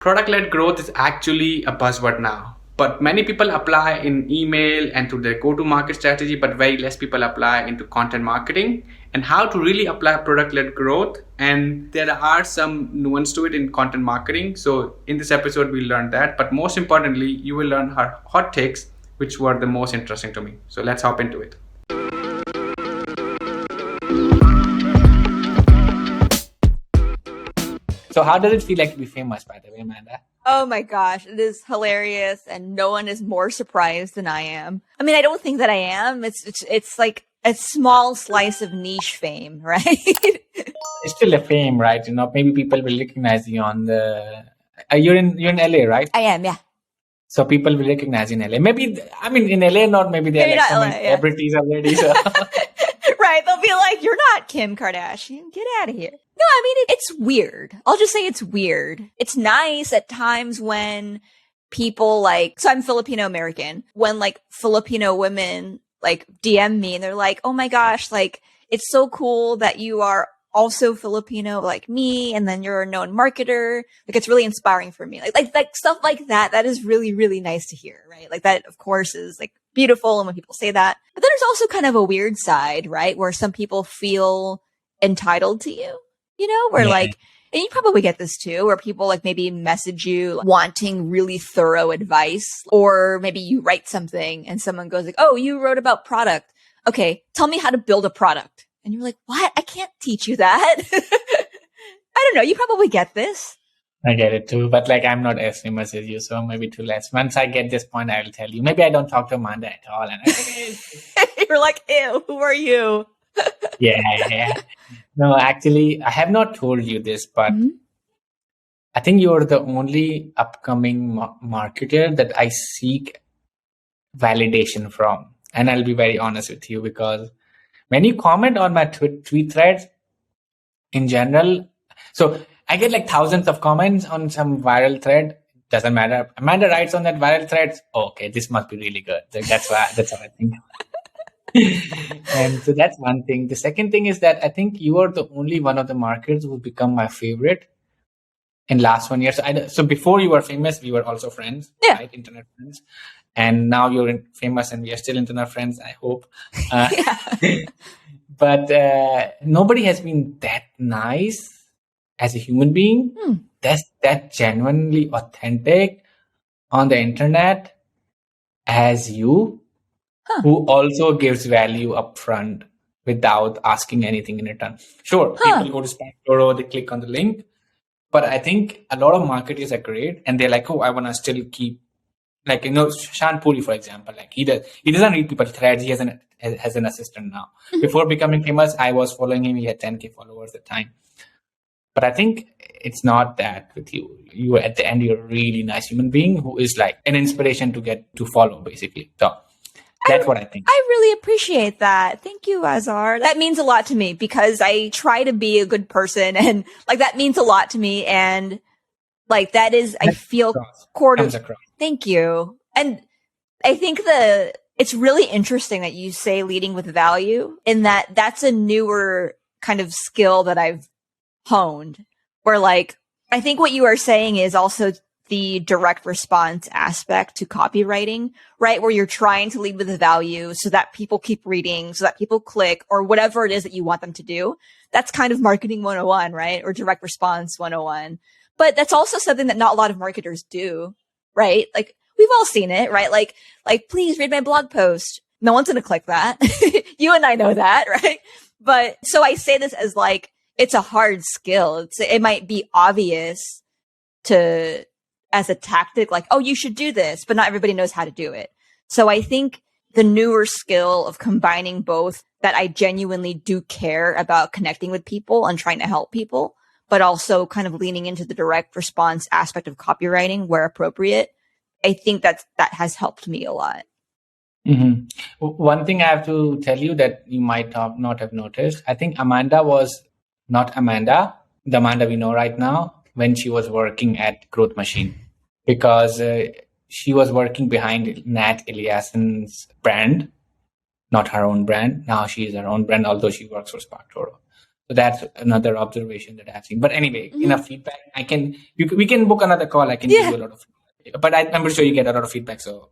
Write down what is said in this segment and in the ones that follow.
Product-led growth is actually a buzzword now, but many people apply in email and through their go-to-market strategy, but very less people apply into content marketing and how to really apply product-led growth. And there are some nuance to it in content marketing. So in this episode, we'll learn that, but most importantly, you will learn her hot takes, which were the most interesting to me. So let's hop into it. So how does it feel like to be famous, by the way, Amanda? Oh my gosh, it is hilarious, and no one is more surprised than I am. I mean, I don't think that I am. It's like a small slice of niche fame, right? It's still a fame, right? You know, maybe people will recognize you on the. You're in LA, right? I am, yeah. So people will recognize you in LA. Maybe in LA, not maybe there are like so many celebrities already. So. Right, they'll be like, "You're not Kim Kardashian. Get out of here." No, I mean, it's weird. I'll just say it's weird. It's nice at times when people so I'm Filipino American, when like Filipino women like DM me and they're like, "Oh my gosh, like it's so cool that you are also Filipino like me, and then you're a known marketer." Like it's really inspiring for me. Like stuff like that. That is really, really nice to hear, right? Like that, of course, is like beautiful, and when people say that. But then there's also kind of a weird side, right? Where some people feel entitled to you, where like, and you probably get this too, where people like maybe message you wanting really thorough advice, or maybe you write something and someone goes like, "Oh, you wrote about product. Okay, tell me how to build a product." And you're like, "What? I can't teach you that." I don't know. You probably get this. I get it too, but like I'm not as famous as you, so maybe too less. Once I get this point, I will tell you. Maybe I don't talk to Amanda at all, and you're like, "Ew, who are you?" Yeah. No, actually, I have not told you this, but I think you're the only upcoming marketer that I seek validation from, and I'll be very honest with you because when you comment on my tweet threads, in general, so I get like thousands of comments on some viral thread. Doesn't matter. Amanda writes on that viral thread. Oh, okay, this must be really good. That's what I think. And so that's one thing. The second thing is that I think you are the only one of the marketers who become my favorite in last 1 year. So before you were famous, we were also friends, right? Internet friends. And now you're famous and we are still internet friends, I hope. But nobody has been that nice as a human being, that's that genuinely authentic on the internet as you, who also gives value upfront without asking anything in return. Sure, people go to Sparktoro, they click on the link, but I think a lot of marketers are great and they're like, "Oh, I want to still keep," like, Shan Puri, for example, like he doesn't read people's threads. He has an assistant now. Before becoming famous, I was following him. He had 10K followers at the time. But I think it's not that with you. You at the end, you're a really nice human being who is like an inspiration to follow, basically. So that's what I think. I really appreciate that. Thank you, Azhar. That means a lot to me because I try to be a good person, and like that means a lot to me. And like that is, I feel comes across. Thank you. And I think it's really interesting that you say leading with value, in that that's a newer kind of skill that I've honed, where like I think what you are saying is also the direct response aspect to copywriting, right? Where you're trying to lead with the value so that people keep reading, so that people click, or whatever it is that you want them to do. That's kind of marketing 101, right? Or direct response 101. But that's also something that not a lot of marketers do, right? Like we've all seen it, right? Like please read my blog post. No one's going to click that. You and I know that, right? But so I say this as like, it's a hard skill. It might be obvious as a tactic, like, "Oh, you should do this," but not everybody knows how to do it. So I think the newer skill of combining both, that I genuinely do care about connecting with people and trying to help people, but also kind of leaning into the direct response aspect of copywriting where appropriate. I think that has helped me a lot. Mm-hmm. One thing I have to tell you that you might not have noticed, I think Amanda was not Amanda, the Amanda we know right now, when she was working at Growth Machine, because she was working behind Nat Eliassen's brand, not her own brand. Now she is her own brand, although she works for Sparktoro. So that's another observation that I've seen. But anyway, enough feedback. We can book another call. I can give you a lot of feedback. But I'm pretty sure you get a lot of feedback. So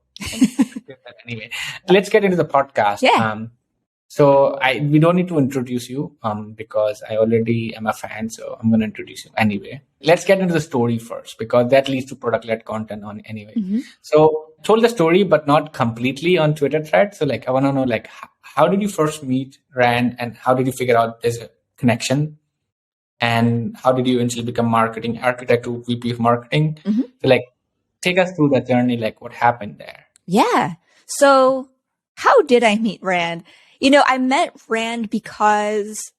anyway, let's get into the podcast. Yeah. So we don't need to introduce you because I already am a fan. So I'm going to introduce you anyway. Let's get into the story first because that leads to product-led content on anyway. So told the story, but not completely on Twitter thread. So I want to know how did you first meet Rand and how did you figure out there's a connection? And how did you eventually become marketing architect to VP of marketing? So take us through that journey, what happened there? Yeah. So how did I meet Rand? I met Rand because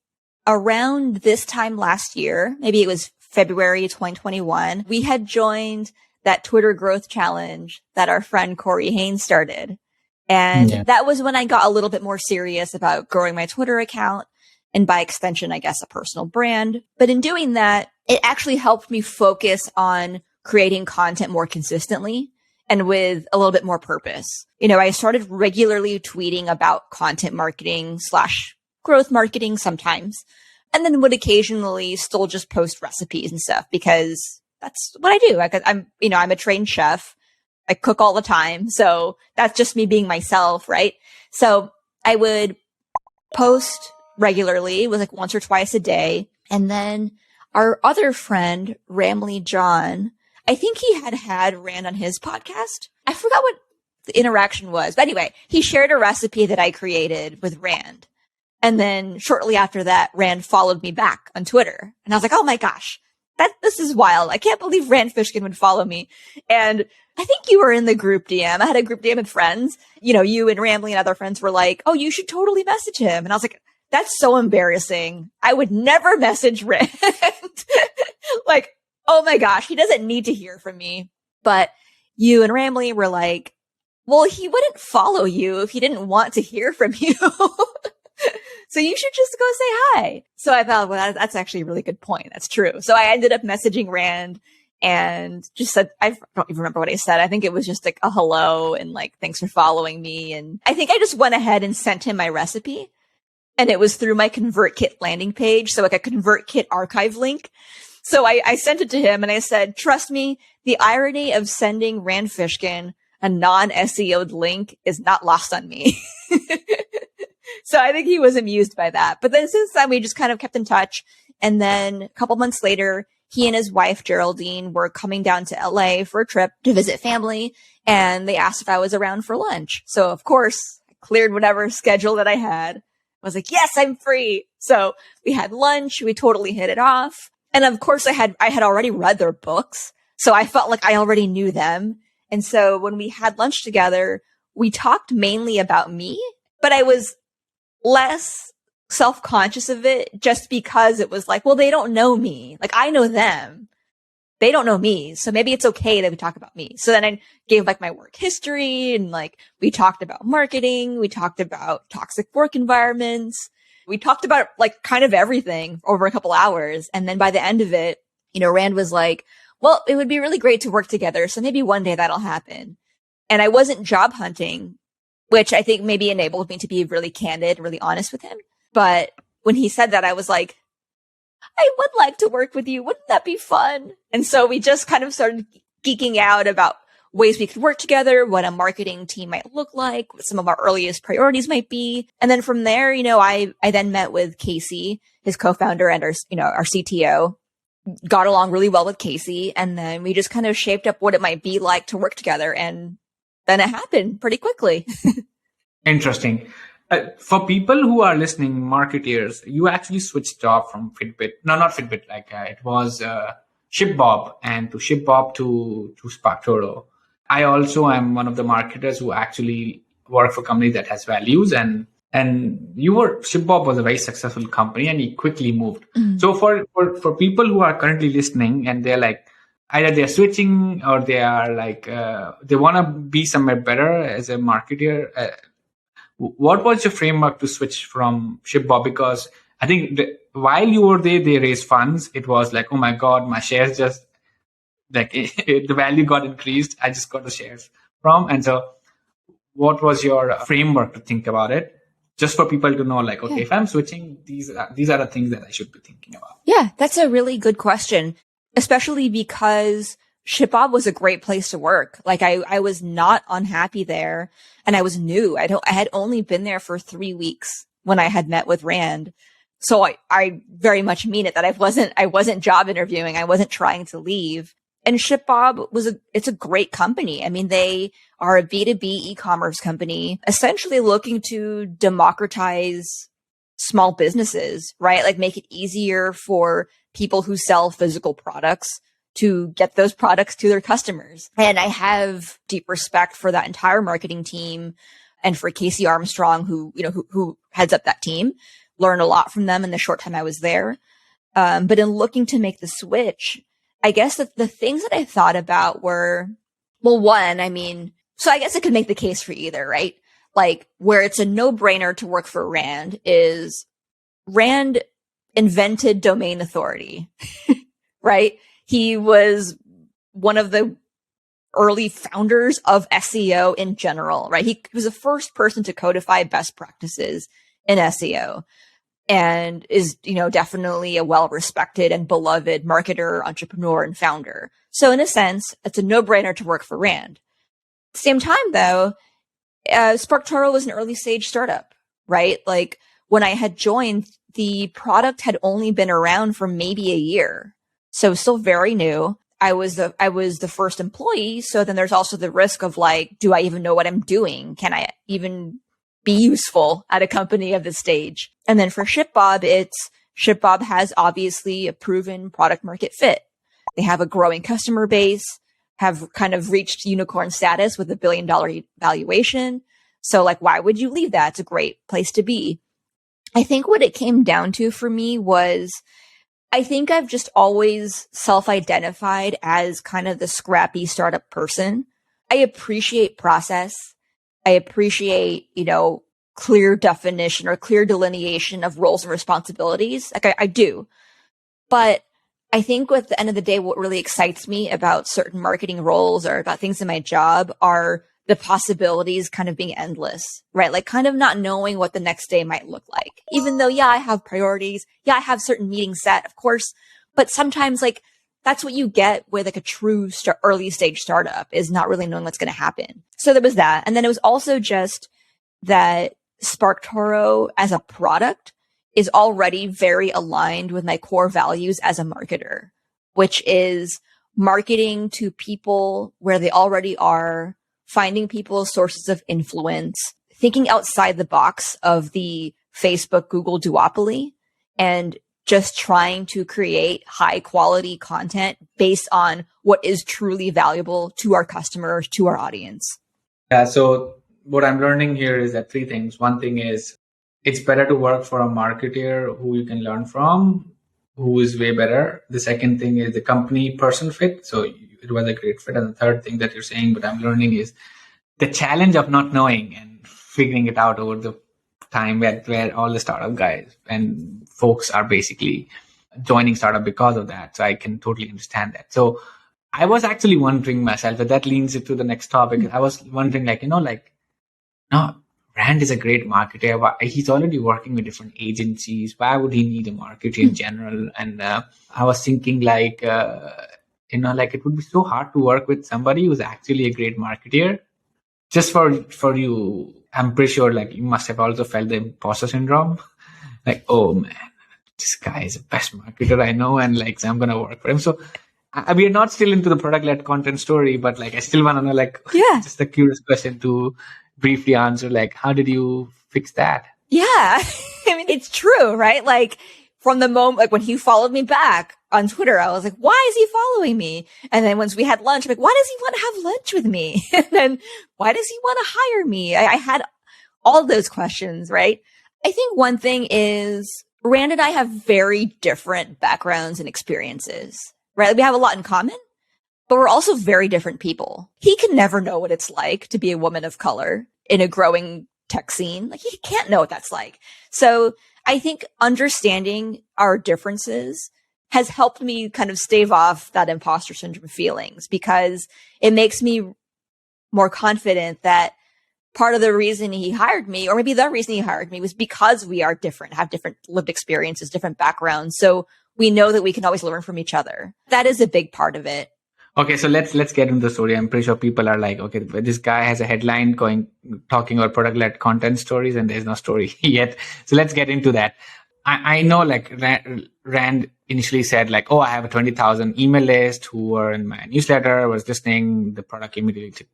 around this time last year, maybe it was February 2021, we had joined that Twitter growth challenge that our friend Corey Haynes started. And that was when I got a little bit more serious about growing my Twitter account and by extension, I guess, a personal brand. But in doing that, it actually helped me focus on creating content more consistently and with a little bit more purpose. I started regularly tweeting about content marketing / growth marketing sometimes, and then would occasionally still just post recipes and stuff because that's what I do. I'm a trained chef. I cook all the time. So that's just me being myself, right? So I would post regularly, it was once or twice a day. And then our other friend, Ramley John, I think he had Rand on his podcast. I forgot what the interaction was. But anyway, he shared a recipe that I created with Rand. And then shortly after that, Rand followed me back on Twitter. And I was like, oh my gosh, this is wild. I can't believe Rand Fishkin would follow me. And I think you were in the group DM. I had a group DM with friends. You and Ramley and other friends were like, oh, you should totally message him. And I was like, that's so embarrassing. I would never message Rand. Oh my gosh, he doesn't need to hear from me. But you and Ramley were like, well, he wouldn't follow you if he didn't want to hear from you. So you should just go say hi. So I thought, well, that's actually a really good point. That's true. So I ended up messaging Rand and just said, I don't even remember what I said. I think it was just a hello and thanks for following me. And I think I just went ahead and sent him my recipe. And it was through my ConvertKit landing page. So a ConvertKit archive link. So I sent it to him and I said, trust me, the irony of sending Rand Fishkin a non-SEO'd link is not lost on me. So I think he was amused by that. But then since then, we just kind of kept in touch. And then a couple months later, he and his wife, Geraldine, were coming down to LA for a trip to visit family. And they asked if I was around for lunch. So of course, I cleared whatever schedule that I had. I was like, yes, I'm free. So we had lunch. We totally hit it off. And of course, I had already read their books. So I felt like I already knew them. And so when we had lunch together, we talked mainly about me, but I was less self-conscious of it just because it was well, they don't know me. I know them. They don't know me. So maybe it's okay that we talk about me. So then I gave my work history and we talked about marketing. We talked about toxic work environments. We talked about kind of everything over a couple hours. And then by the end of it, Rand was like, well, it would be really great to work together. So maybe one day that'll happen. And I wasn't job hunting, which I think maybe enabled me to be really candid, really honest with him. But when he said that, I was like, I would like to work with you. Wouldn't that be fun? And so we just kind of started geeking out about ways we could work together, what a marketing team might look like, what some of our earliest priorities might be. And then from there, I then met with Casey, his co-founder and our CTO, got along really well with Casey. And then we just kind of shaped up what it might be like to work together. And then it happened pretty quickly. Interesting. For people who are listening, marketeers, you actually switched off from Fitbit. No, not Fitbit. It was ShipBob, and to ShipBob to Sparktoro. I also am one of the marketers who actually work for a company that has values, and ShipBob was a very successful company, and he quickly moved. So for people who are currently listening and they're either they're switching or they are they want to be somewhere better as a marketer. What was your framework to switch from ShipBob? Because I think while you were there, they raised funds. It was oh my God, my shares just the value got increased. I just got the shares from. And so what was your framework to think about it? just for people to know, like, okay, if I'm switching, these are the things that I should be thinking about. Yeah, that's a really good question, especially because ShipBob was a great place to work. Like I was not unhappy there, and I was new. I had only been there for 3 weeks when I had met with Rand. So I very much mean it that I wasn't job interviewing. I wasn't trying to leave. And ShipBob it's a great company. I mean, they are a B2B e-commerce company, essentially looking to democratize small businesses, right? Like make it easier for people who sell physical products to get those products to their customers. And I have deep respect for that entire marketing team and for Casey Armstrong, who heads up that team. Learned a lot from them in the short time I was there. But in looking to make the switch, I guess that the things that I thought about were, well, one, I mean, so I guess I could make the case for either, right? Like where it's a no-brainer to work for Rand is Rand invented domain authority, right? He was one of the early founders of SEO in general, right? He was the first person to codify best practices in SEO. And is, definitely a well-respected and beloved marketer, entrepreneur, and founder. So in a sense, it's a no-brainer to work for Rand. At the same time, though, Sparktoro was an early-stage startup, right? Like when I had joined, the product had only been around for maybe a year. So still very new. I was the first employee. So then there's also the risk of like, do I even know what I'm doing? Can I even be useful at a company of this stage? And then for ShipBob, ShipBob has obviously a proven product market fit. They have a growing customer base, have kind of reached unicorn status with $1 billion valuation. So like, why would you leave that? It's a great place to be. I think what it came down to for me was, I think I've just always self-identified as kind of the scrappy startup person. I appreciate process. I appreciate, clear definition or clear delineation of roles and responsibilities. Like I do. But I think at the end of the day, what really excites me about certain marketing roles or about things in my job are the possibilities kind of being endless, right? Like kind of not knowing what the next day might look like. Even though, I have priorities. I have certain meetings set, of course. But sometimes like that's what you get with like a true early stage startup is not really knowing what's going to happen. So there was that. And then it was also just that Sparktoro as a product is already very aligned with my core values as a marketer, which is marketing to people where they already are, finding people's sources of influence, thinking outside the box of the Facebook, Google duopoly, and just trying to create high quality content based on what is truly valuable to our customers, to our audience. Yeah. So what I'm learning here is that 3 things. One thing is it's better to work for a marketer who you can learn from, who is way better. The second thing is the company person fit. So it was a great fit. And the third thing that you're saying, what I'm learning is the challenge of not knowing and figuring it out over the time where all the startup guys and folks are basically joining startup because of that. So I can totally understand that. So I was actually wondering myself, and that leads into the next topic. I was wondering no, Rand is a great marketer. He's already working with different agencies. Why would he need a marketer in general? And I was thinking it would be so hard to work with somebody who's actually a great marketer. Just for you, I'm pretty sure you must have also felt the imposter syndrome. Like, oh man, this guy is the best marketer I know, and so I'm gonna work for him. So we are not still into the product-led content story, but I still want to know just a curious question to briefly answer, how did you fix that? Yeah. I mean, it's true, right? From the moment, when he followed me back on Twitter, I was like, why is he following me? And then once we had lunch, I'm like, why does he want to have lunch with me? And then why does he want to hire me? I had all those questions, right? I think one thing is Rand and I have very different backgrounds and experiences, right? We have a lot in common, but we're also very different people. He can never know what it's like to be a woman of color in a growing tech scene. He can't know what that's like. So I think understanding our differences has helped me kind of stave off that imposter syndrome feelings, because it makes me more confident that part of the reason he hired me, or maybe the reason he hired me, was because we are different, have different lived experiences, different backgrounds. So we know that we can always learn from each other. That is a big part of it. Okay, so let's get into the story. I'm pretty sure people are like, okay, this guy has a headline talking about product-led content stories, and there's no story yet. So let's get into that. I know, like Rand initially said, like, oh, I have a 20,000 email list who were in my newsletter, was listening. The product immediately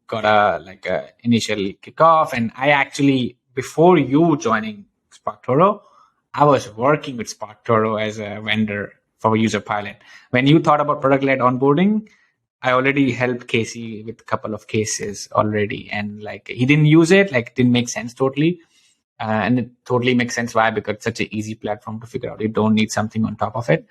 got a initial kickoff, and I actually, before you joining Sparktoro, I was working with Sparktoro as a vendor for user pilot. When you thought about product-led onboarding, I already helped Casey with a couple of cases already. And like, he didn't use it, like, it didn't make sense totally. And it totally makes sense. Why? Because it's such an easy platform to figure out. You don't need something on top of it.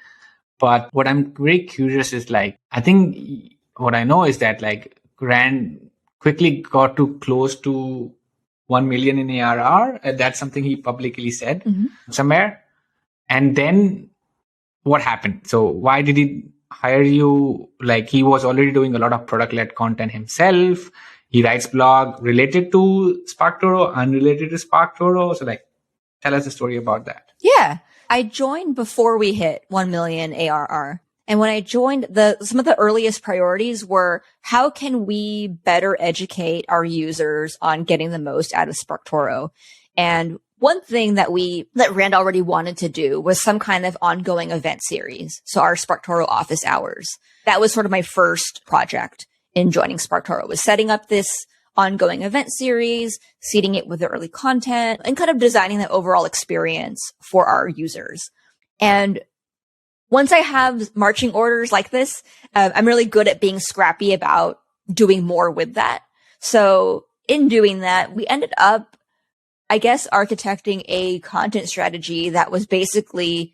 But what I'm very curious is, like, I think what I know is that, like, Rand quickly got to close to 1 million in ARR. That's something he publicly said somewhere. And then what happened? So why did he hire you? Like, he was already doing a lot of product-led content himself. He writes blog related to Sparktoro, unrelated to Sparktoro. So, like, tell us a story about that. Yeah. I joined before we hit 1 million ARR. And when I joined, some of the earliest priorities were, how can we better educate our users on getting the most out of Sparktoro? And one thing that Rand already wanted to do was some kind of ongoing event series. So our Sparktoro office hours. That was sort of my first project in joining Sparktoro, was setting up this ongoing event series, seeding it with the early content, and kind of designing the overall experience for our users. And once I have marching orders like this, I'm really good at being scrappy about doing more with that. So in doing that, we ended up, I guess, architecting a content strategy that was basically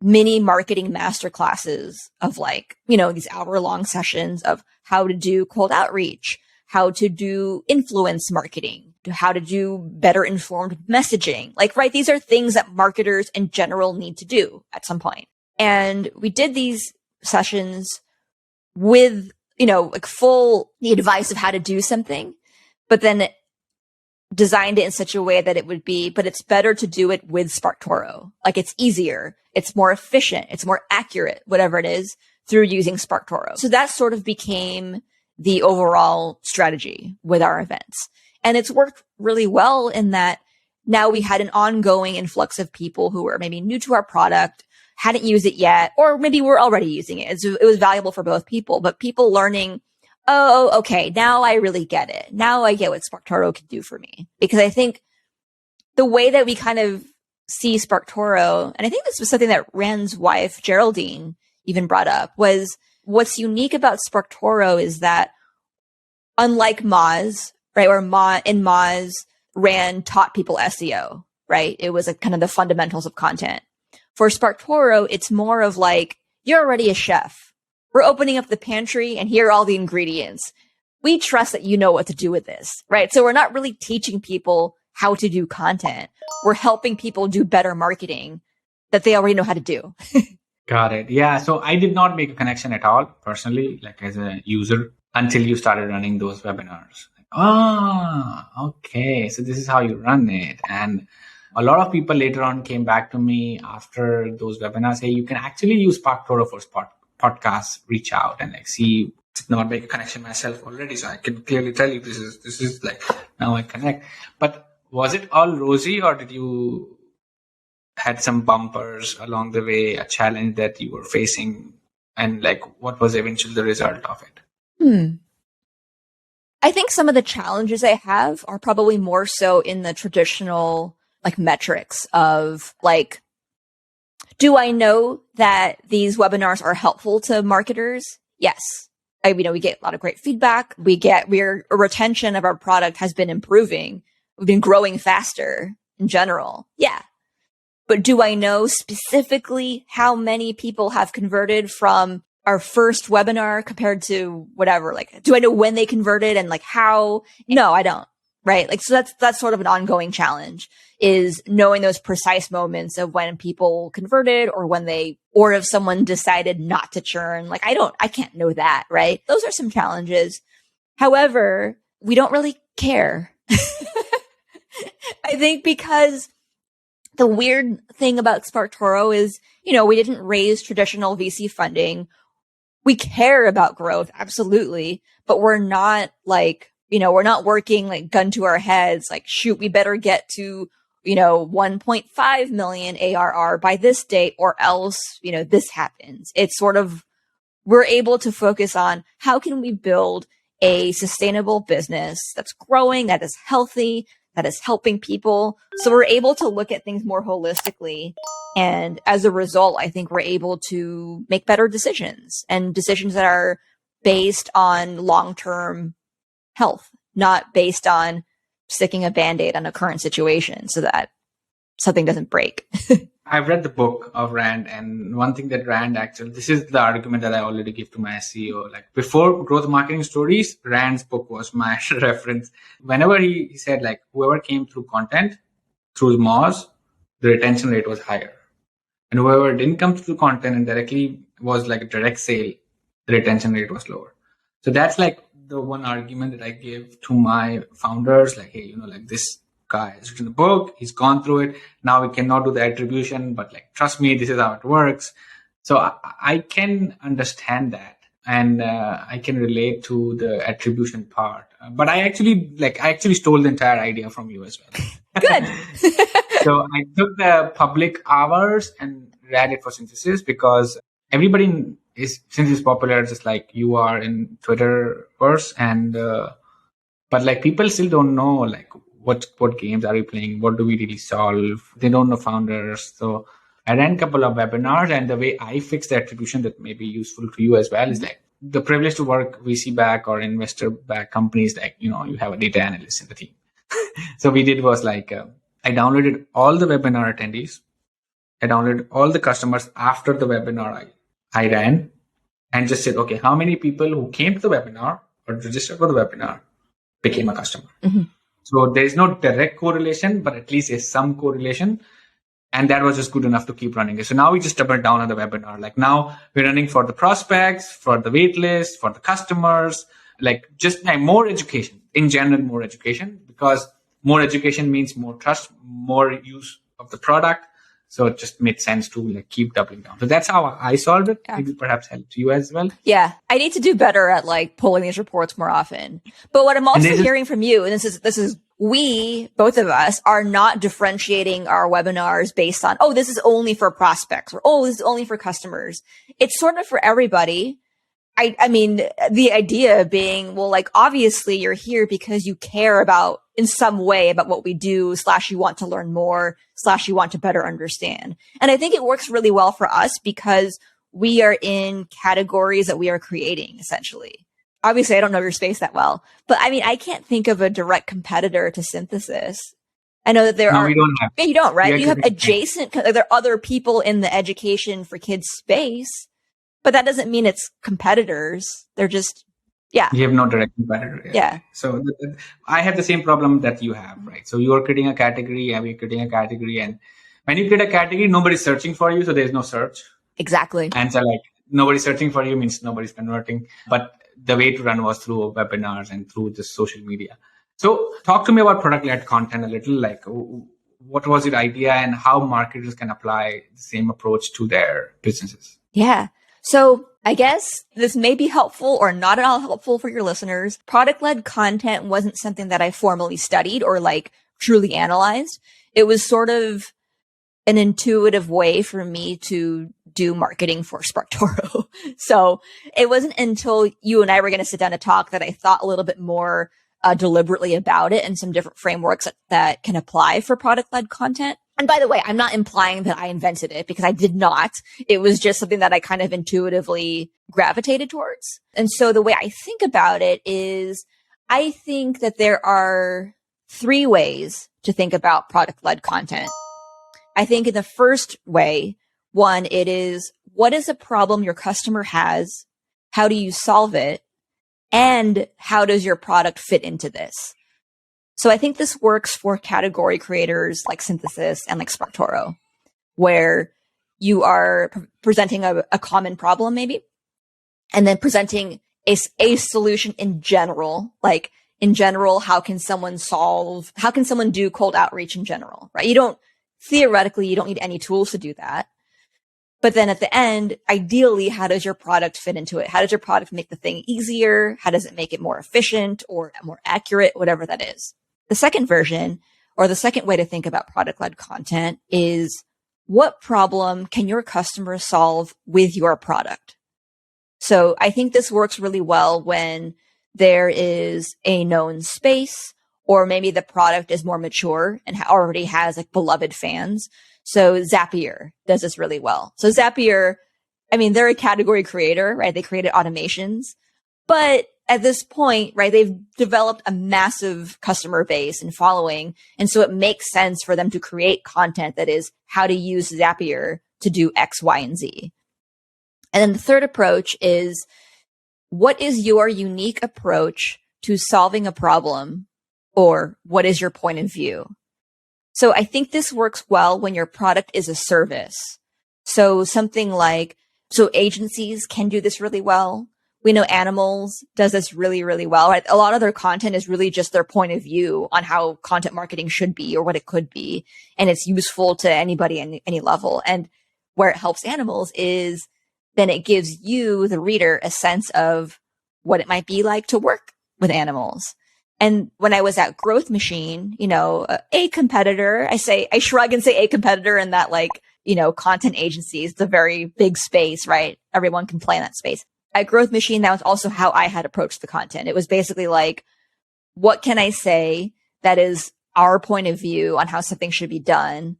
mini marketing masterclasses of, like, you know, these hour-long sessions of how to do cold outreach, how to do influence marketing, how to do better informed messaging. Like, right, these are things that marketers in general need to do at some point. And we did these sessions with, you know, like the advice of how to do something, but then designed it in such a way that it would be, but it's better to do it with Sparktoro. Like, it's easier, it's more efficient, it's more accurate, whatever it is, through using Sparktoro. So that sort of became the overall strategy with our events. And it's worked really well in that now we had an ongoing influx of people who were maybe new to our product, hadn't used it yet, or maybe we're already using it. It was valuable for both people, but people learning, oh, okay, now I really get it. Now I get what Sparktoro can do for me. Because I think the way that we kind of see Sparktoro, and I think this was something that Rand's wife, Geraldine, even brought up, was what's unique about Sparktoro is that, unlike Moz, right, where in Moz, Rand taught people SEO, right? It was kind of the fundamentals of content. For Sparktoro, it's more of like, you're already a chef. We're opening up the pantry and here are all the ingredients. We trust that you know what to do with this, right? So we're not really teaching people how to do content. We're helping people do better marketing that they already know how to do. Got it. Yeah. So I did not make a connection at all personally, like as a user, until you started running those webinars. Okay. So this is how you run it. And a lot of people later on came back to me after those webinars. Hey, you can actually use Sparktoro for podcasts, reach out and like see, did not make a connection myself already. So I can clearly tell you this is like, now I connect. But was it all rosy, or did you had some bumpers along the way, a challenge that you were facing, and like what was eventually the result of it? I think some of the challenges I have are probably more so in the traditional like metrics of like, do I know that these webinars are helpful to marketers? Yes. We get a lot of great feedback. Our retention of our product has been improving. We've been growing faster in general. Yeah. But do I know specifically how many people have converted from our first webinar compared to whatever? Like, do I know when they converted and like how? No, I don't. Right. Like, so that's sort of an ongoing challenge, is knowing those precise moments of when people converted or if someone decided not to churn. Like, I can't know that. Right. Those are some challenges. However, we don't really care I think because the weird thing about Sparktoro is, we didn't raise traditional VC funding. We care about growth, absolutely, but we're not we're not working like gun to our heads, like, shoot, we better get to, 1.5 million ARR by this date or else, this happens. It's sort of, we're able to focus on how can we build a sustainable business that's growing, that is healthy, that is helping people. So we're able to look at things more holistically. And as a result, I think we're able to make better decisions, and decisions that are based on long-term health, not based on sticking a Band-Aid on a current situation so that something doesn't break. I've read the book of Rand, and one thing that Rand actually, this is the argument that I already give to my CEO. Like, before Growth Marketing Stories, Rand's book was my reference. Whenever he said, like, whoever came through content, through Moz, the retention rate was higher. And whoever didn't come through content and directly was like a direct sale, the retention rate was lower. So that's like the one argument that I give to my founders, like, hey, like, this guy has written a book, he's gone through it. Now we cannot do the attribution, but like, trust me, this is how it works. So I can understand that. And I can relate to the attribution part. But I actually stole the entire idea from you as well. Good. So I took the public hours and read it for Synthesis, because everybody is, since it's popular, just like you are in Twitterverse, and but like, people still don't know, like, what games are we playing, what do we really solve. They don't know founders. So I ran a couple of webinars, and the way I fixed the attribution that may be useful to you as well is like, the privilege to work VC back or investor back companies, like, you have a data analyst in the team. So we did was like, I downloaded all the webinar attendees. I downloaded all the customers after the webinar I ran, and just said, okay, how many people who came to the webinar or registered for the webinar became a customer? Mm-hmm. So there is no direct correlation, but at least there's some correlation. And that was just good enough to keep running it. So now we just doubled down on the webinar. Like, now we're running for the prospects, for the wait list, for the customers, like, just like more education in general, more education, because more education means more trust, more use of the product. So it just made sense to like keep doubling down. So that's how I solved it. Yeah. Maybe perhaps helped you as well. Yeah. I need to do better at like pulling these reports more often. But what I'm also hearing from you, and this is we, both of us, are not differentiating our webinars based on, this is only for prospects, or, this is only for customers. It's sort of for everybody. I mean, the idea being, well, like, obviously you're here because you care about, in some way, about what we do, / you want to learn more, / you want to better understand. And I think it works really well for us because we are in categories that we are creating, essentially. Obviously, I don't know your space that well, but I mean, I can't think of a direct competitor to Synthesis. I know that there are. We don't have. Yeah, you don't, right? You have adjacent, there are other people in the education for kids space. But that doesn't mean it's competitors. They're just, yeah. You have no direct competitor. Yeah. So I have the same problem that you have, right? So you are creating a category, and we're creating a category. And when you create a category, nobody's searching for you. So there's no search. Exactly. And so like, nobody's searching for you means nobody's converting. But the way to run was through webinars and through the social media. So talk to me about product-led content a little. Like, what was your idea and how marketers can apply the same approach to their businesses? Yeah. So I guess this may be helpful or not at all helpful for your listeners. Product-led content wasn't something that I formally studied or like truly analyzed. It was sort of an intuitive way for me to do marketing for Sparktoro. So it wasn't until you and I were going to sit down to talk that I thought a little bit more deliberately about it and some different frameworks that can apply for product-led content. And by the way, I'm not implying that I invented it because I did not. It was just something that I kind of intuitively gravitated towards. And so the way I think about it is I think that there are 3 ways to think about product-led content. I think in the first way, one, it is, what is a problem your customer has? How do you solve it? And how does your product fit into this? So I think this works for category creators like Synthesis and like Sparktoro, where you are presenting a common problem maybe, and then presenting a solution in general, like in general, how can someone do cold outreach in general, right? Theoretically, you don't need any tools to do that. But then at the end, ideally, how does your product fit into it? How does your product make the thing easier? How does it make it more efficient or more accurate, whatever that is? The second version, or the second way to think about product-led content, is what problem can your customer solve with your product? So I think this works really well when there is a known space, or maybe the product is more mature and already has like beloved fans. So Zapier does this really well. So Zapier, I mean, they're a category creator, right? They created automations, but at this point, right, they've developed a massive customer base and following. And so it makes sense for them to create content that is how to use Zapier to do X, Y, and Z. And then the third approach is, what is your unique approach to solving a problem, or what is your point of view? So I think this works well when your product is a service. So something like, so agencies can do this really well. We know Animals does this really, really well, right? A lot of their content is really just their point of view on how content marketing should be or what it could be. And it's useful to anybody at any level. And where it helps Animals is then it gives you, the reader, a sense of what it might be like to work with animals. And when I was at Growth Machine, a competitor, I shrug and say a competitor in that, like, content agencies, it's a very big space, right? Everyone can play in that space. At Growth Machine, that was also how I had approached the content. It was basically like, what can I say that is our point of view on how something should be done,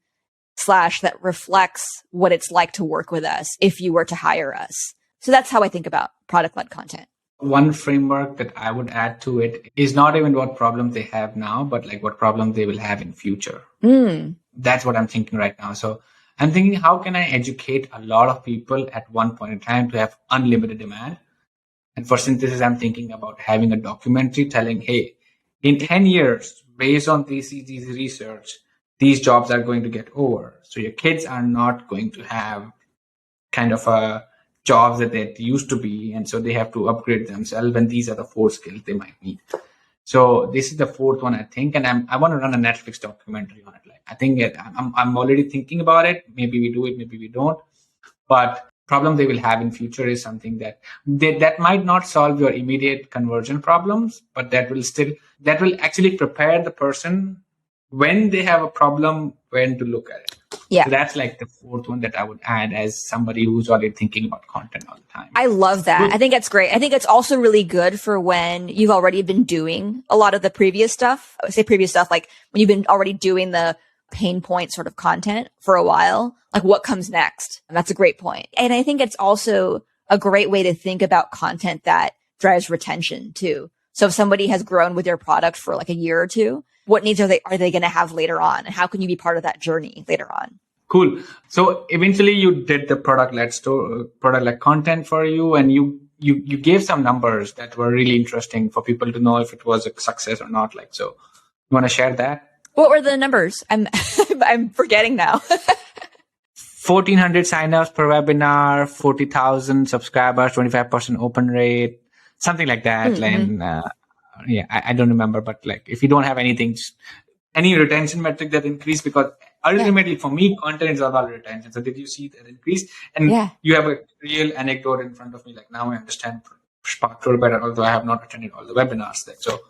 / that reflects what it's like to work with us if you were to hire us. So that's how I think about product-led content. One framework that I would add to it is not even what problem they have now, but like what problem they will have in future. That's what I'm thinking right now. So I'm thinking, how can I educate a lot of people at one point in time to have unlimited demand? And for synthesis, I'm thinking about having a documentary telling, hey, in 10 years, based on this research, these jobs are going to get over. So your kids are not going to have kind of a jobs that they used to be. And so they have to upgrade themselves. And these are the 4 skills they might need. So this is the 4th one, I think. And I want to run a Netflix documentary on it. Like, I think I'm already thinking about it. Maybe we do it, maybe we don't. But problem they will have in future is something that might not solve your immediate conversion problems, but that will actually prepare the person when they have a problem, when to look at it. Yeah. So that's like the 4th one that I would add as somebody who's already thinking about content all the time. I love that. I think that's great. I think it's also really good for when you've already been doing a lot of the previous stuff. I would say previous stuff, like when you've been already doing the pain point sort of content for a while, like what comes next? And that's a great point. And I think it's also a great way to think about content that drives retention too. So if somebody has grown with your product for like a year or two, what needs are they going to have later on? And how can you be part of that journey later on? Cool. So eventually you did the product-led content for you, and you gave some numbers that were really interesting for people to know if it was a success or not. Like, so you want to share that? What were the numbers? I'm forgetting now. 1,400 signups per webinar, 40,000 subscribers, 25% open rate, something like that. Mm-hmm. And I don't remember, but like if you don't have anything, any retention metric that increased, because ultimately for me, content is all about retention. So did you see that increase? And you have a real anecdote in front of me. Like now I understand Sparktoro better, although I have not attended all the webinars there. So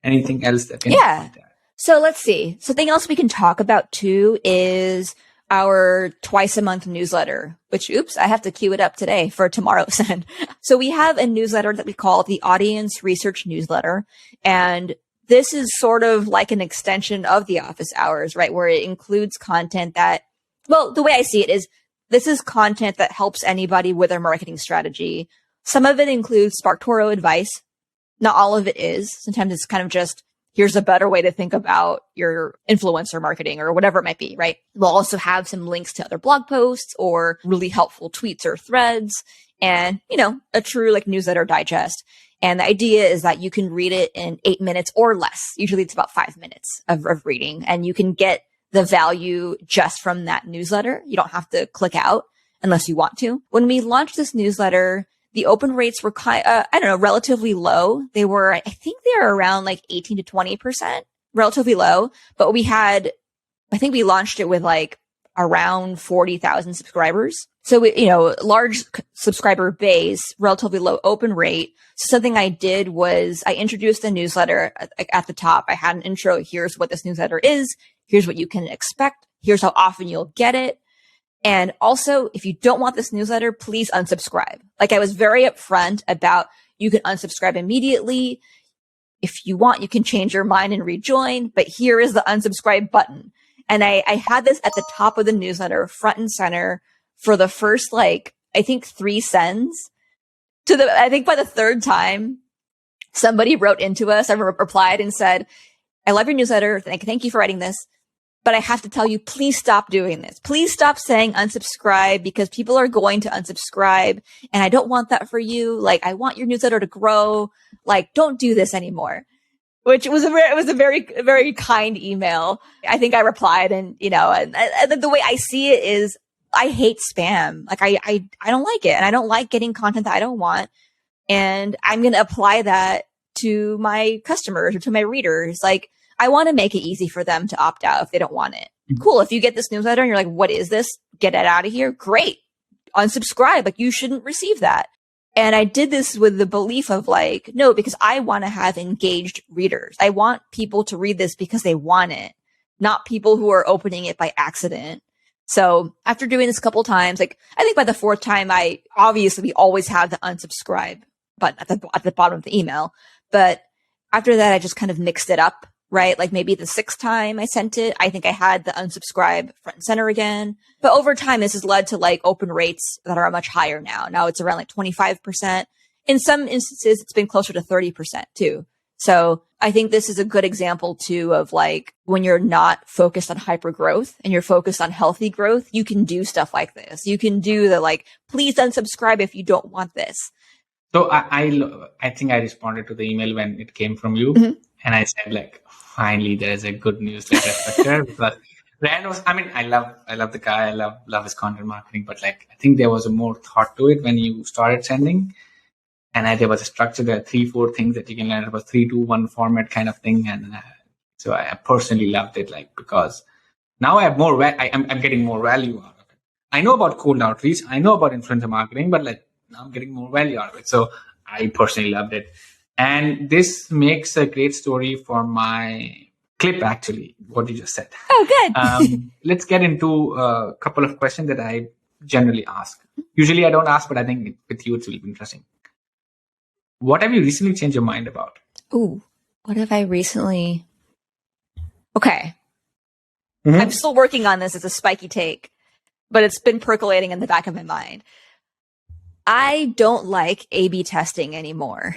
anything else that can that? So let's see. Something else we can talk about too is our twice a month newsletter, which, I have to queue it up today for tomorrow's send. So we have a newsletter that we call the Audience Research Newsletter. And this is sort of like an extension of the office hours, right? Where it includes content that, well, the way I see it is this is content that helps anybody with their marketing strategy. Some of it includes Sparktoro advice. Not all of it is. Sometimes it's kind of just, here's a better way to think about your influencer marketing or whatever it might be, right? We'll also have some links to other blog posts or really helpful tweets or threads and, a true like newsletter digest. And the idea is that you can read it in 8 minutes or less. Usually it's about 5 minutes of reading, and you can get the value just from that newsletter. You don't have to click out unless you want to. When we launched this newsletter, the open rates were relatively low. They were, I think they were around like 18 to 20%, relatively low. But I think we launched it with like around 40,000 subscribers. So, large subscriber base, relatively low open rate. So something I did was I introduced the newsletter at the top. I had an intro. Here's what this newsletter is. Here's what you can expect. Here's how often you'll get it. And also, if you don't want this newsletter, please unsubscribe. Like, I was very upfront about you can unsubscribe immediately. If you want, you can change your mind and rejoin, but here is the unsubscribe button. And I had this at the top of the newsletter, front and center, for the first, I think 3 sends. I think by the third time, somebody wrote into us, I replied and said, I love your newsletter. Thank you for writing this. But I have to tell you, please stop doing this. Please stop saying unsubscribe, because people are going to unsubscribe. And I don't want that for you. Like, I want your newsletter to grow. Like, don't do this anymore. Which was a very, very kind email. I think I replied, and the way I see it is, I hate spam. Like, I don't like it, and I don't like getting content that I don't want. And I'm going to apply that to my customers or to my readers. Like, I want to make it easy for them to opt out if they don't want it. Mm-hmm. Cool. If you get this newsletter and you're like, what is this? Get it out of here. Great. Unsubscribe. Like, you shouldn't receive that. And I did this with the belief of no, because I want to have engaged readers. I want people to read this because they want it, not people who are opening it by accident. So after doing this a couple times, I think by the 4th time, we always have the unsubscribe button at the bottom of the email. But after that, I just kind of mixed it up, right? Like, maybe the 6th time I sent it, I think I had the unsubscribe front and center again. But over time, this has led to open rates that are much higher now. Now it's around 25%. In some instances, it's been closer to 30% too. So I think this is a good example too of when you're not focused on hyper growth and you're focused on healthy growth, you can do stuff like this. You can do the please unsubscribe if you don't want this. So I think I responded to the email when it came from you, mm-hmm. and I said finally there is a good newsletter structure. Because Rand was, I love the guy, I love his content marketing, but I think there was a more thought to it when you started sending. And there was a structure. There are 3-4 things that you can learn. It was 3-2-1 format kind of thing. And so I personally loved it, because now I have more, I'm getting more value out of it. I know about cold outreach. I know about influencer marketing, but now I'm getting more value out of it. So I personally loved it. And this makes a great story for my clip, actually, what you just said. Oh, good. Let's get into a couple of questions that I generally ask. Usually I don't ask, but I think with you, it will be interesting. What have you recently changed your mind about? Ooh, what have I recently? Okay. Mm-hmm. I'm still working on this. It's a spiky take, but it's been percolating in the back of my mind. I don't like A/B testing anymore.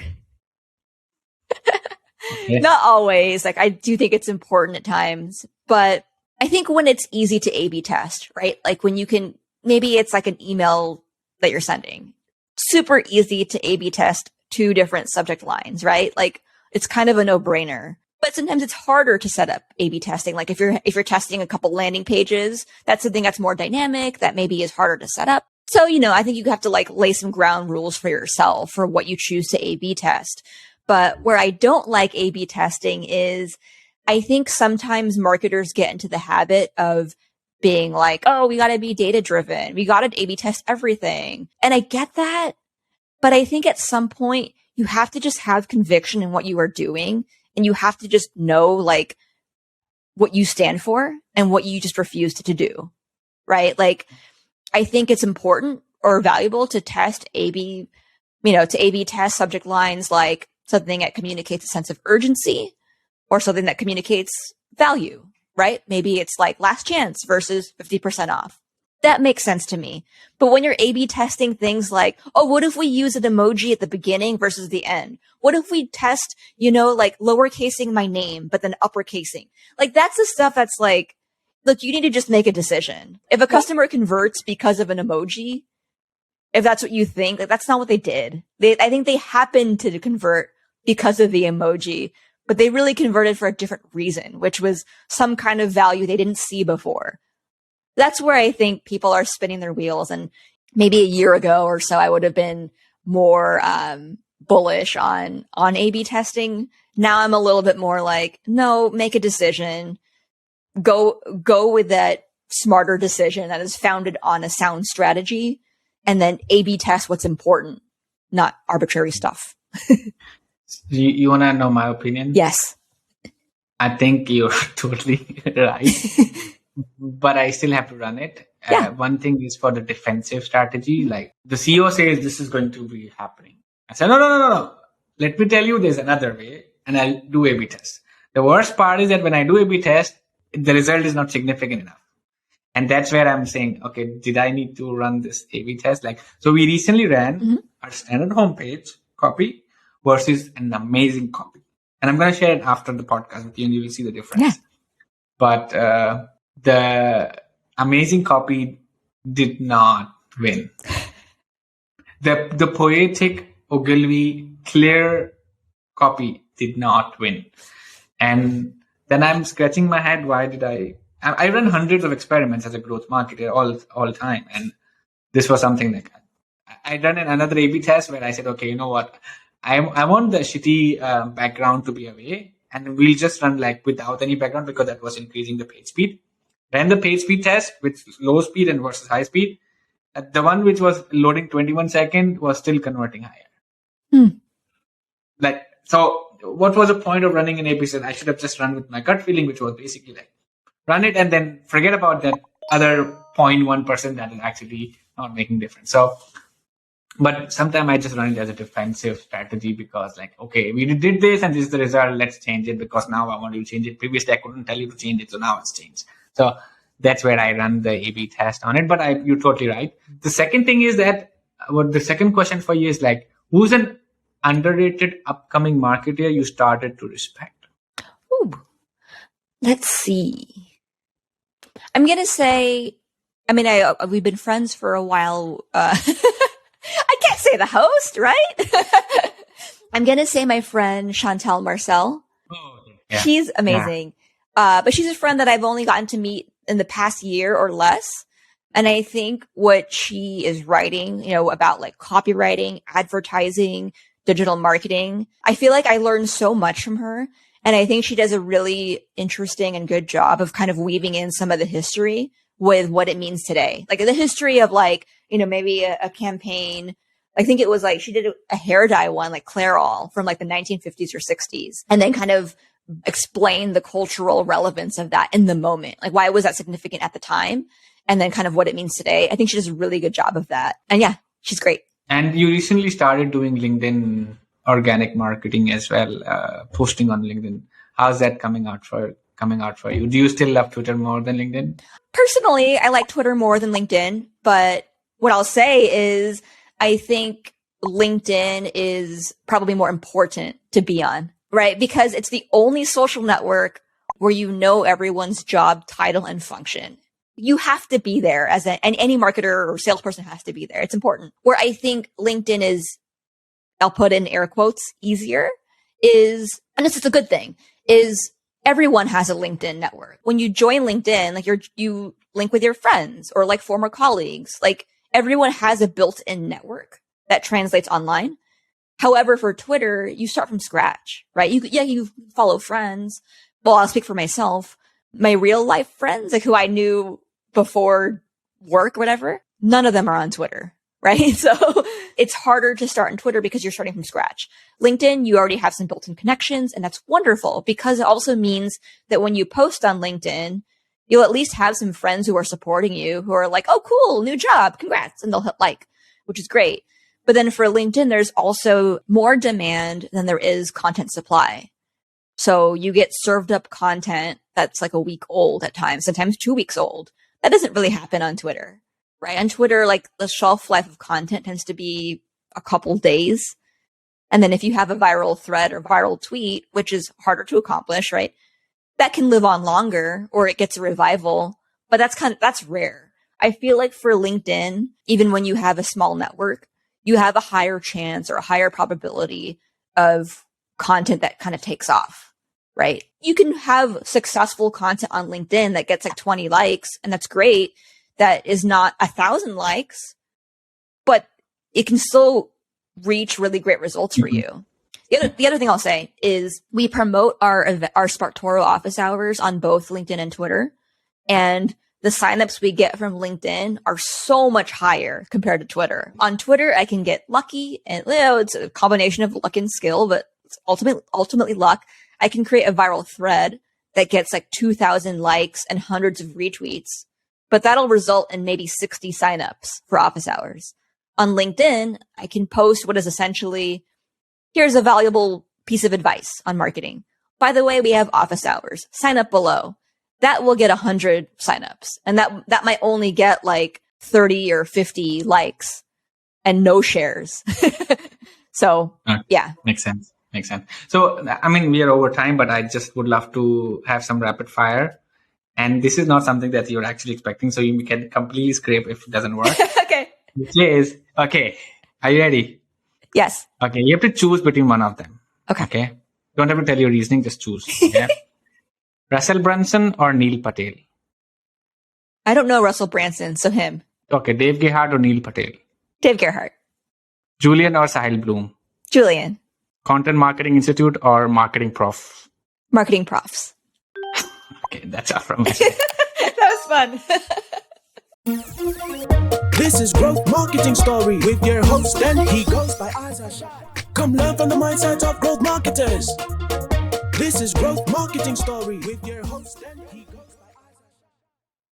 Okay. Not always. I do think it's important at times, but I think when it's easy to A/B test, right? When you can, maybe it's an email that you're sending. Super easy to A/B test 2 different subject lines, right? It's kind of a no-brainer. But sometimes it's harder to set up A/B testing. If you're testing a couple landing pages, that's something that's more dynamic, that maybe is harder to set up. So, I think you have to lay some ground rules for yourself for what you choose to A/B test. But where I don't like A/B testing is I think sometimes marketers get into the habit of being oh, we got to be data driven. We got to A/B test everything. And I get that. But I think at some point you have to just have conviction in what you are doing, and you have to just know what you stand for and what you just refuse to do, right? I think it's important or valuable to test A/B test subject lines, something that communicates a sense of urgency or something that communicates value, right? Maybe it's last chance versus 50% off. That makes sense to me. But when you're A/B testing things oh, what if we use an emoji at the beginning versus the end? What if we test, lowercasing my name, but then uppercasing? That's the stuff that's look, you need to just make a decision. If a customer converts because of an emoji, if that's what you think, that's not what they did. I think they happened to convert because of the emoji, but they really converted for a different reason, which was some kind of value they didn't see before. That's where I think people are spinning their wheels. And maybe a year ago or so, I would have been more bullish on A/B testing. Now I'm a little bit more like, no, make a decision. Go with that smarter decision that is founded on a sound strategy, and then A/B test what's important, not arbitrary stuff. You want to know my opinion? Yes. I think you're totally right, but I still have to run it. Yeah. One thing is for the defensive strategy, like the CEO says this is going to be happening. I said, no. Let me tell you there's another way, and I'll do A/B test. The worst part is that when I do A/B test, the result is not significant enough. And that's where I'm saying, okay, did I need to run this A/B test? So we recently ran our standard homepage copy versus an amazing copy. And I'm going to share it after the podcast with you, and you will see the difference. Yeah. But the amazing copy did not win. The poetic, ogilvy, clear copy did not win. And then I'm scratching my head. Why did I run hundreds of experiments as a growth marketer all time. And this was something like I done another A/B test where I said, okay, you know what? I want the shitty background to be away, and we'll just run without any background because that was increasing the page speed. Ran the page speed test with low speed and versus high speed. The one which was loading 21 seconds was still converting higher. So what was the point of running an A/B test? I should have just run with my gut feeling, which was basically run it and then forget about that other 0.1% that is actually not making difference. So, but sometimes I just run it as a defensive strategy because okay, we did this and this is the result. Let's change it because now I want you to change it. Previously, I couldn't tell you to change it. So now it's changed. So that's where I run the A/B test on it. But you're totally right. The second thing is that the second question for you is who's an underrated upcoming marketer you started to respect? Ooh. Let's see. I'm going to say, we've been friends for a while. I can't say the host, right? I'm going to say my friend Chantal Marcel. Oh, yeah. She's amazing. Yeah. But she's a friend that I've only gotten to meet in the past year or less. And I think what she is writing, about copywriting, advertising, digital marketing, I feel like I learned so much from her. And I think she does a really interesting and good job of kind of weaving in some of the history with what it means today. The history of maybe a campaign. I think it was she did a hair dye one, Clairol from the 1950s or 60s, and then kind of explain the cultural relevance of that in the moment. Why was that significant at the time? And then kind of what it means today. I think she does a really good job of that. And yeah, she's great. And you recently started doing LinkedIn organic marketing as well, posting on LinkedIn. How's that coming out for you? Do you still love Twitter more than LinkedIn? Personally, I like Twitter more than LinkedIn, but what I'll say is I think LinkedIn is probably more important to be on, right? Because it's the only social network where everyone's job, title, and function. You have to be there and any marketer or salesperson has to be there. It's important. Where I think LinkedIn is, I'll put in air quotes, easier is, and this is a good thing, is everyone has a LinkedIn network. When you join LinkedIn, you link with your friends or former colleagues. Everyone has a built-in network that translates online. However, for Twitter, you start from scratch, right? You follow friends. Well, I'll speak for myself. My real life friends, who I knew before work, whatever, none of them are on Twitter. Right. So it's harder to start on Twitter because you're starting from scratch. LinkedIn, you already have some built-in connections, and that's wonderful because it also means that when you post on LinkedIn, you'll at least have some friends who are supporting you who are oh, cool, new job, congrats. And they'll hit which is great. But then for LinkedIn, there's also more demand than there is content supply. So you get served up content that's a week old at times, sometimes 2 weeks old. That doesn't really happen on Twitter. Right. On Twitter, the shelf life of content tends to be a couple days. And then if you have a viral thread or viral tweet, which is harder to accomplish, right, that can live on longer or it gets a revival. But that's rare. I feel for LinkedIn, even when you have a small network, you have a higher chance or a higher probability of content that kind of takes off. Right. You can have successful content on LinkedIn that gets 20 likes, and that's great. That is not 1,000 likes, but it can still reach really great results for you. The other thing I'll say is we promote our Sparktoro office hours on both LinkedIn and Twitter. And the signups we get from LinkedIn are so much higher compared to Twitter. On Twitter, I can get lucky, and it's a combination of luck and skill, but it's ultimately luck. I can create a viral thread that gets like 2,000 likes and hundreds of retweets, but that'll result in maybe 60 signups for office hours. On LinkedIn, I can post what is essentially, here's a valuable piece of advice on marketing. By the way, we have office hours. Sign up below. That will get 100 signups. And that might only get like 30 or 50 likes and no shares. So, yeah. Makes sense. So, I mean, we are over time, but I just would love to have some rapid fire. And this is not something that you're actually expecting. So you can completely scrape if it doesn't work. Okay. Which is, okay. Are you ready? Yes. Okay. You have to choose between one of them. Okay. Don't have to tell your reasoning. Just choose. Okay? Russell Brunson or Neil Patel? I don't know Russell Branson, so him. Okay. Dave Gerhardt or Neil Patel? Dave Gerhardt. Julian or Sahil Bloom? Julian. Content Marketing Institute or Marketing Prof? Marketing Profs. Okay. That's all from us. That was fun. This is Growth Marketing Story with your host, and he goes by Isaac Shah. Come learn from the mindset of growth marketers. This is Growth Marketing Story with your host, and he